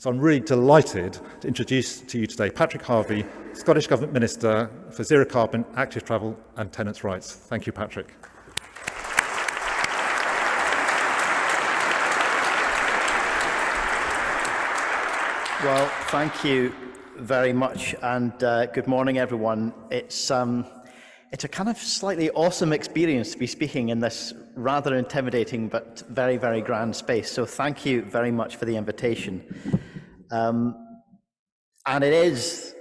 So I'm really delighted to introduce to you today Patrick Harvie, Scottish Government Minister for Zero Carbon, Active Travel and Tenants' Rights. Thank you, Patrick. Well, thank you very much, and good morning, everyone. It's a kind of slightly awesome experience to be speaking in this rather intimidating but very, very grand space. So thank you very much for the invitation. And it is,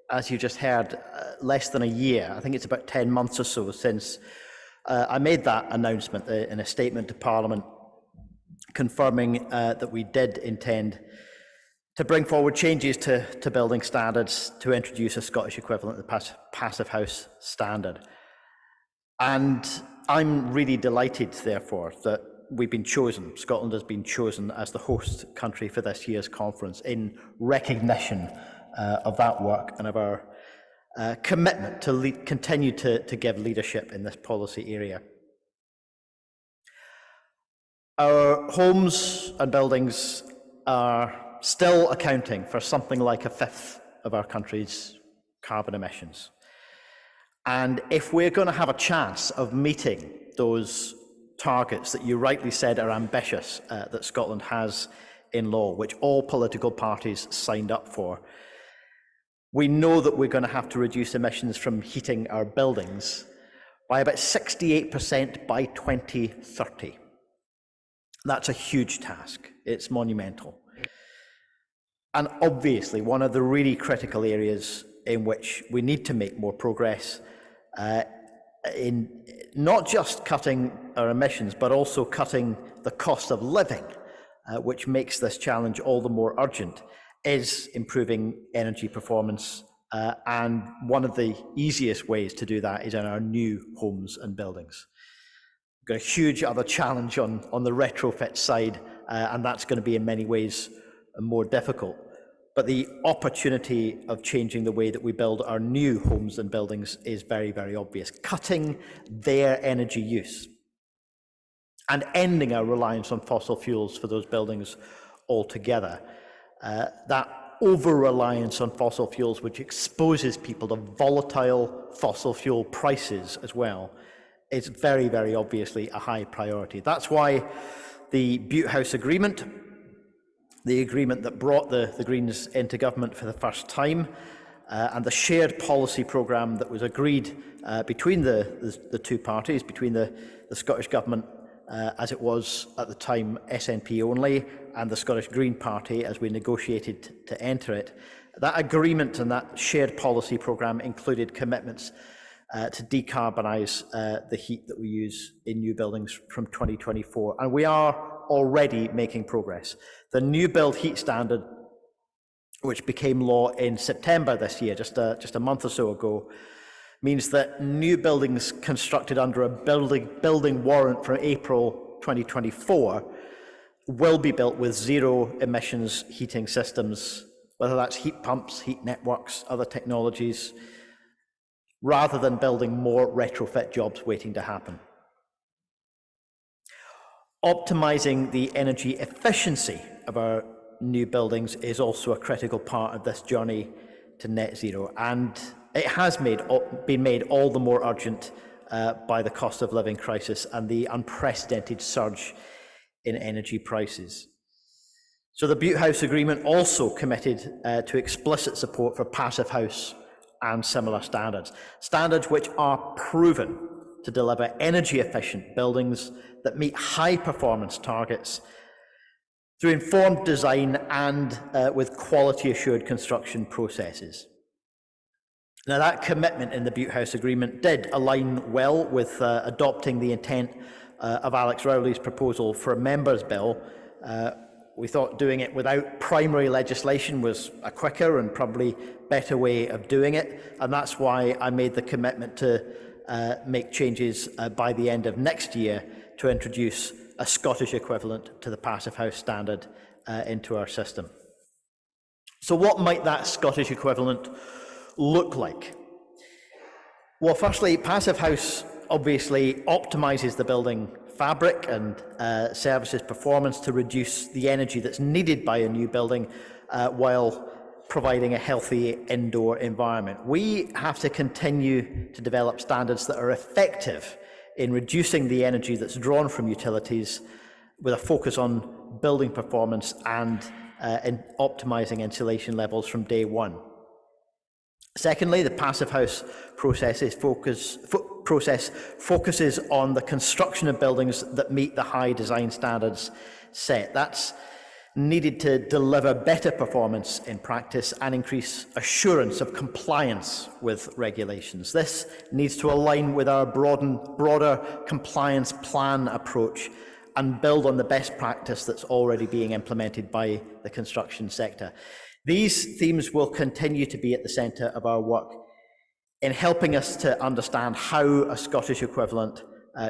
as you just heard, less than a year. I think it's about 10 months or so since I made that announcement in a statement to Parliament, confirming that we did intend to bring forward changes to building standards to introduce a Scottish equivalent to the Passivhaus standard. And I'm really delighted, therefore, that we've been chosen, Scotland has been chosen as the host country for this year's conference in recognition of that work and of our commitment to continue to give leadership in this policy area. Our homes and buildings are still accounting for something like a fifth of our country's carbon emissions. And if we're going to have a chance of meeting those targets that you rightly said are ambitious, that Scotland has in law, which all political parties signed up for, we know that we're going to have to reduce emissions from heating our buildings by about 68% by 2030. That's a huge task. It's monumental. And obviously, one of the really critical areas in which we need to make more progress in not just cutting our emissions, but also cutting the cost of living, which makes this challenge all the more urgent, is improving energy performance. And one of the easiest ways to do that is in our new homes and buildings. We've got a huge other challenge on the retrofit side, and that's going to be in many ways more difficult. But the opportunity of changing the way that we build our new homes and buildings is very, very obvious. Cutting their energy use and ending our reliance on fossil fuels for those buildings altogether. That over-reliance on fossil fuels, which exposes people to volatile fossil fuel prices as well, is very, very obviously a high priority. That's why the Passivhaus Agreement, the agreement that brought the Greens into government for the first time, and the shared policy programme that was agreed between the two parties, between the Scottish Government, as it was at the time SNP only, and the Scottish Green Party as we negotiated to enter it. That agreement and that shared policy programme included commitments to decarbonise the heat that we use in new buildings from 2024. And we are already making progress. The new build heat standard, which became law in September this year, just a month or so ago, means that new buildings constructed under a building warrant from April 2024 will be built with zero emissions heating systems, whether that's heat pumps, heat networks, other technologies, rather than building more retrofit jobs waiting to happen. Optimising the energy efficiency of our new buildings is also a critical part of this journey to net zero, and it has been made all the more urgent by the cost of living crisis and the unprecedented surge in energy prices. So the Passivhaus Agreement also committed to explicit support for Passivhaus and similar standards, standards which are proven to deliver energy-efficient buildings that meet high-performance targets through informed design and with quality-assured construction processes. Now, that commitment in the Passivhaus Agreement did align well with adopting the intent of Alex Rowley's proposal for a Members' Bill. We thought doing it without primary legislation was a quicker and probably better way of doing it, and that's why I made the commitment to make changes by the end of next year to introduce a Scottish equivalent to the Passivhaus standard into our system. So what might that Scottish equivalent look like? Well, firstly, Passivhaus obviously optimises the building fabric and services performance to reduce the energy that's needed by a new building while providing a healthy indoor environment. We have to continue to develop standards that are effective in reducing the energy that's drawn from utilities, with a focus on building performance and in optimizing insulation levels from day one. Secondly, the Passivhaus process focuses on the construction of buildings that meet the high design standards set. That's needed to deliver better performance in practice and increase assurance of compliance with regulations. This needs to align with our broader compliance plan approach and build on the best practice that's already being implemented by the construction sector. These themes will continue to be at the centre of our work in helping us to understand how a Scottish equivalent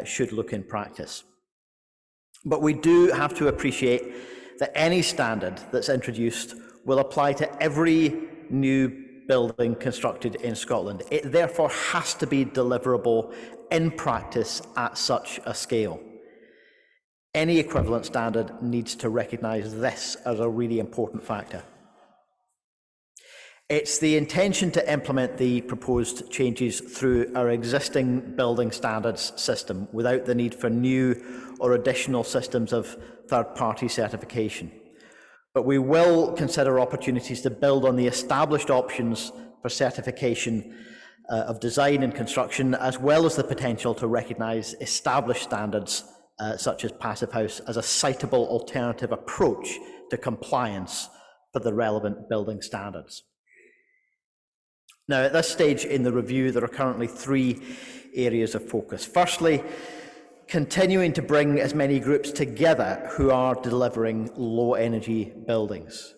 should look in practice. But we do have to appreciate that any standard that's introduced will apply to every new building constructed in Scotland. It therefore has to be deliverable in practice at such a scale. Any equivalent standard needs to recognise this as a really important factor. It's the intention to implement the proposed changes through our existing building standards system without the need for new or additional systems of third-party certification. But we will consider opportunities to build on the established options for certification of design and construction, as well as the potential to recognise established standards such as Passivhaus as a citable alternative approach to compliance for the relevant building standards. Now, at this stage in the review, there are currently 3 areas of focus. Firstly, continuing to bring as many groups together who are delivering low-energy buildings.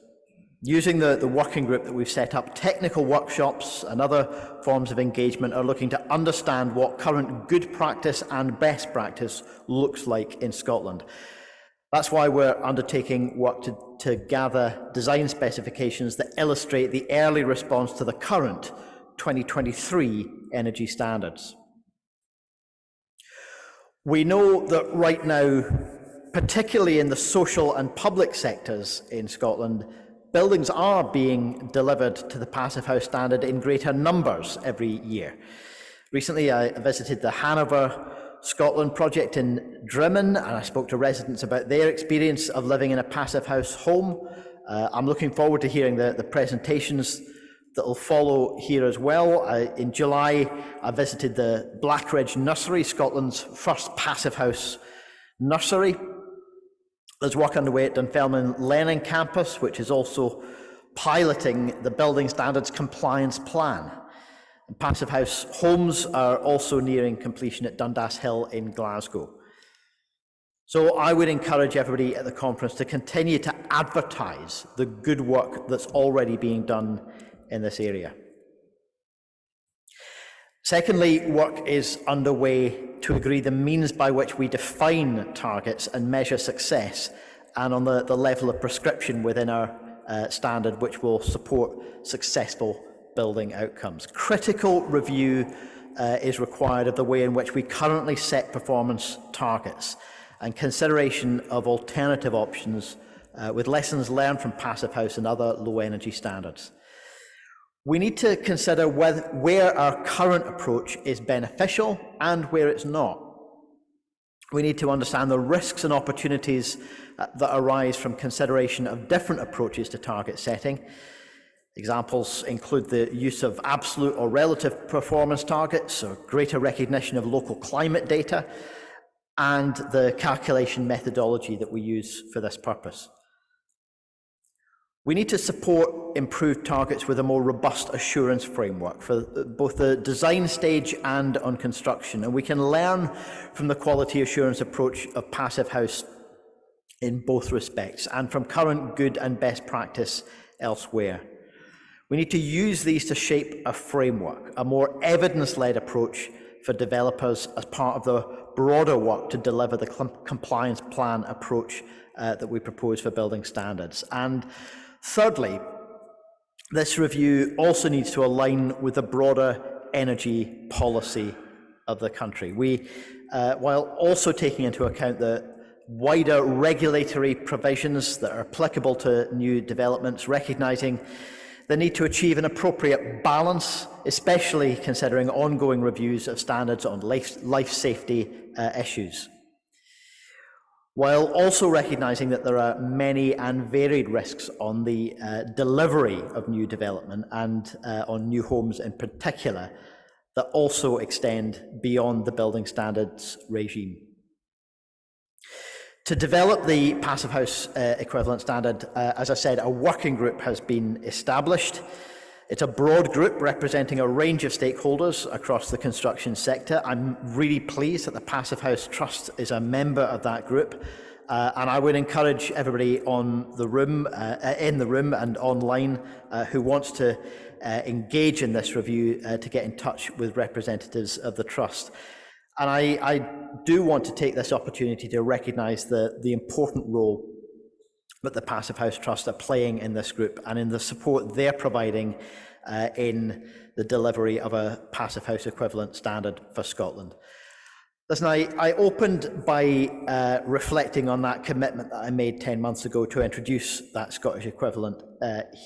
Using the working group that we've set up, technical workshops and other forms of engagement are looking to understand what current good practice and best practice looks like in Scotland. That's why we're undertaking work to gather design specifications that illustrate the early response to the current 2023 energy standards. We know that right now, particularly in the social and public sectors in Scotland, buildings are being delivered to the Passivhaus standard in greater numbers every year. Recently, I visited the Hanover Scotland project in Drimmen, and I spoke to residents about their experience of living in a Passivhaus home. I'm looking forward to hearing the presentations that will follow here as well. In July, I visited the Blackridge Nursery, Scotland's first Passivhaus nursery. There's work underway at Dunfermline Learning Campus, which is also piloting the Building Standards Compliance Plan. And Passivhaus homes are also nearing completion at Dundas Hill in Glasgow. So I would encourage everybody at the conference to continue to advertise the good work that's already being done in this area. Secondly, work is underway to agree the means by which we define targets and measure success, and on the level of prescription within our standard which will support successful building outcomes. Critical review is required of the way in which we currently set performance targets, and consideration of alternative options with lessons learned from Passivhaus and other low energy standards. We need to consider where our current approach is beneficial and where it's not. We need to understand the risks and opportunities that arise from consideration of different approaches to target setting. Examples include the use of absolute or relative performance targets, or greater recognition of local climate data, and the calculation methodology that we use for this purpose. We need to support improved targets with a more robust assurance framework for both the design stage and on construction, and we can learn from the quality assurance approach of Passivhaus in both respects, and from current good and best practice elsewhere. We need to use these to shape a framework, a more evidence-led approach for developers as part of the broader work to deliver the compliance plan approach that we propose for building standards. And thirdly, this review also needs to align with the broader energy policy of the country. We while also taking into account the wider regulatory provisions that are applicable to new developments, recognising the need to achieve an appropriate balance, especially considering ongoing reviews of standards on life safety issues, while also recognising that there are many and varied risks on the delivery of new development and on new homes in particular that also extend beyond the building standards regime. To develop the Passive House equivalent standard, as I said, a working group has been established. It's a broad group representing a range of stakeholders across the construction sector. I'm really pleased that the Passive House Trust is a member of that group, and I would encourage everybody in the room and online who wants to engage in this review to get in touch with representatives of the Trust. And I do want to take this opportunity to recognise the important role that the Passive House Trust are playing in this group and in the support they're providing in the delivery of a Passive House equivalent standard for Scotland. Listen, I opened by reflecting on that commitment that I made 10 months ago to introduce that Scottish equivalent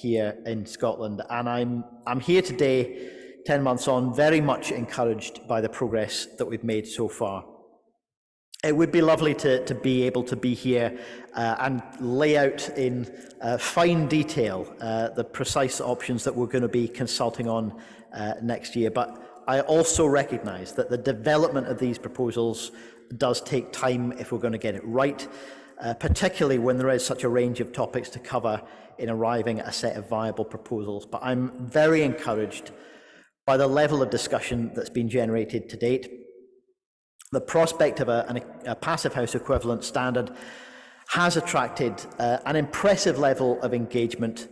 here in Scotland, and I'm here today, 10 months on, very much encouraged by the progress that we've made so far. It would be lovely to be able to be here and lay out in fine detail the precise options that we're going to be consulting on next year. But I also recognise that the development of these proposals does take time if we're going to get it right, particularly when there is such a range of topics to cover in arriving at a set of viable proposals. But I'm very encouraged by the level of discussion that's been generated to date. The prospect of a Passive House equivalent standard has attracted an impressive level of engagement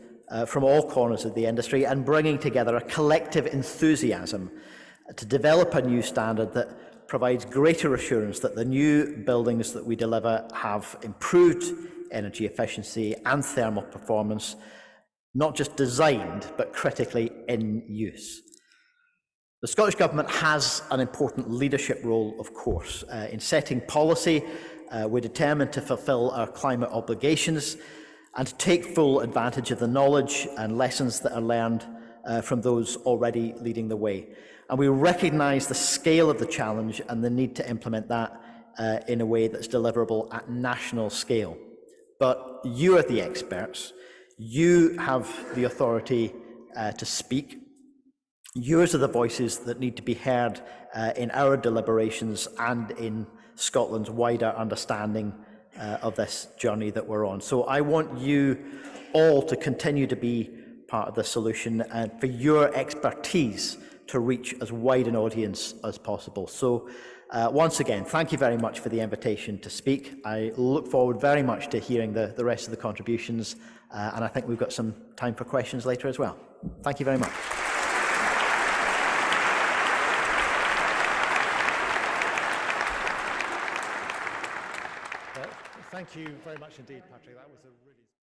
from all corners of the industry and bringing together a collective enthusiasm to develop a new standard that provides greater assurance that the new buildings that we deliver have improved energy efficiency and thermal performance, not just designed, but critically in use. The Scottish Government has an important leadership role, of course. In setting policy, we're determined to fulfil our climate obligations and to take full advantage of the knowledge and lessons that are learned from those already leading the way. And we recognise the scale of the challenge and the need to implement that in a way that's deliverable at national scale. But you are the experts. You have the authority to speak. Yours are the voices that need to be heard in our deliberations and in Scotland's wider understanding of this journey that we're on. So I want you all to continue to be part of the solution and for your expertise to reach as wide an audience as possible. So once again, thank you very much for the invitation to speak. I look forward very much to hearing the rest of the contributions, and I think we've got some time for questions later as well. Thank you very much. Thank you very much indeed, Patrick. That was a really